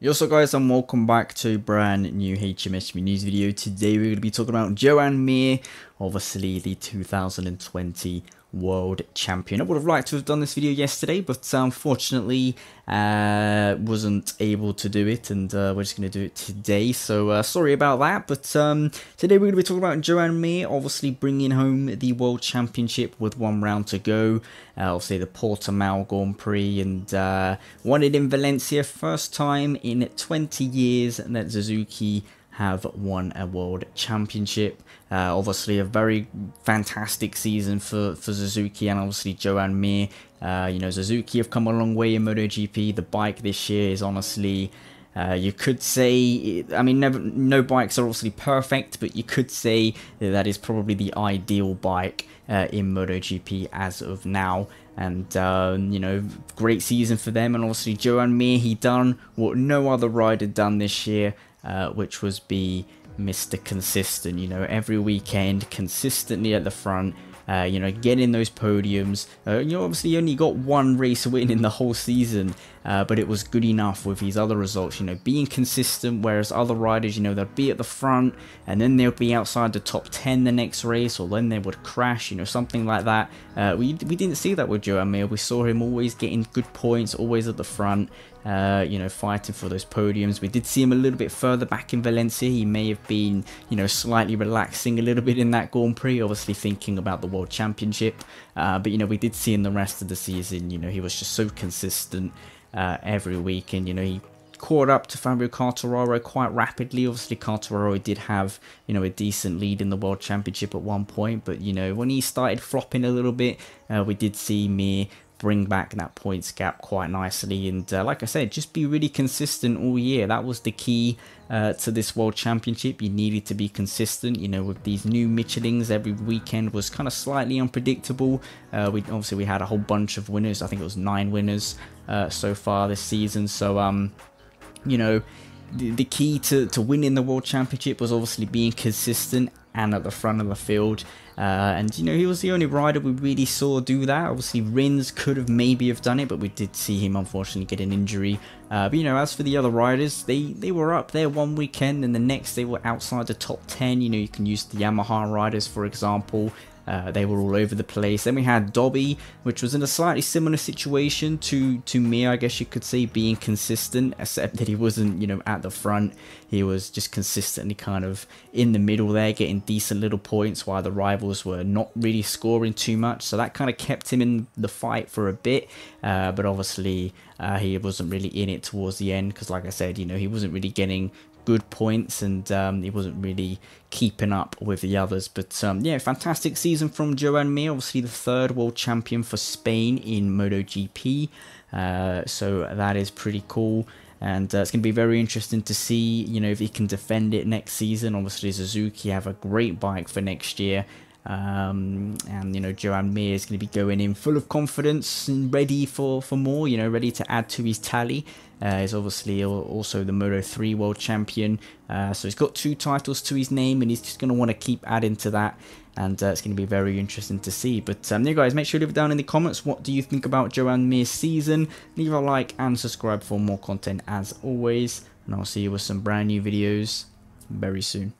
Yo, so guys, and welcome back to a brand new Hijomeatman news video. Today we're going to be talking about JOAN MIR, obviously the 2020 World Champion. I would have liked to have done this video yesterday, but unfortunately wasn't able to do it, and we're just going to do it today. So sorry about that, but today we're going to be talking about JOAN MIR, obviously bringing home the World Championship with one round to go. Obviously the Portimao Grand Prix, and won it in Valencia, first time in 20 years that Suzuki have won a World Championship. Obviously a very fantastic season for Suzuki, and obviously JOAN MIR. You know, Suzuki have come a long way in MotoGP. The bike this year is honestly, you could say, I mean, no bikes are obviously perfect, but you could say that is probably the ideal bike in MotoGP as of now. And you know, great season for them. And obviously JOAN MIR, he done what no other rider done this year, which was be Mr. Consistent. You know, every weekend consistently at the front. You know, getting those podiums. You know, obviously he only got one race win in the whole season, but it was good enough with his other results. You know, being consistent, whereas other riders, you know, they'd be at the front and then they'll be outside the top 10 the next race, or then they would crash, you know, something like that. We didn't see that with JOAN MIR. We saw him always getting good points, always at the front. You know, fighting for those podiums. We did see him a little bit further back in Valencia. He may have been, you know, slightly relaxing a little bit in that Grand Prix, obviously thinking about the World Championship. But, you know, we did see in the rest of the season, you know, he was just so consistent every week. And, you know, he caught up to Fabio Quartararo quite rapidly. Obviously, Quartararo did have, you know, a decent lead in the World Championship at one point. But, you know, when he started flopping a little bit, we did see MIR bring back that points gap quite nicely, and like I said, just be really consistent all year. That was the key to this World Championship. You needed to be consistent. You know, with these new Michelins, every weekend was kind of slightly unpredictable. We had a whole bunch of winners. I think it was 9 winners so far this season. So you know, the key to winning the World Championship was obviously being consistent and at the front of the field. And you know, he was the only rider we really saw do that. Obviously Rins could have maybe have done it, but we did see him unfortunately get an injury. But you know, as for the other riders, they were up there one weekend, and the next they were outside the top 10. You know, you can use the Yamaha riders for example. They were all over the place. Then we had Dobby, which was in a slightly similar situation to MIR, I guess you could say, being consistent, except that he wasn't, you know, at the front. He was just consistently kind of in the middle there, getting decent little points while the rivals were not really scoring too much. So that kind of kept him in the fight for a bit. But obviously he wasn't really in it towards the end, because like I said, you know, he wasn't really getting good points, and he wasn't really keeping up with the others. But yeah, fantastic season from JOAN MIR, obviously the 3rd world champion for Spain in MotoGP. So that is pretty cool, and it's going to be very interesting to see, you know, if he can defend it next season. Obviously Suzuki have a great bike for next year. And you know, JOAN MIR is going to be going in full of confidence and ready for more, you know, ready to add to his tally. He's obviously also the Moto3 world champion, so he's got 2 titles to his name, and he's just going to want to keep adding to that, and it's going to be very interesting to see. But yeah guys, make sure to leave it down in the comments, what do you think about JOAN MIR's season. Leave a like and subscribe for more content as always, and I'll see you with some brand new videos very soon.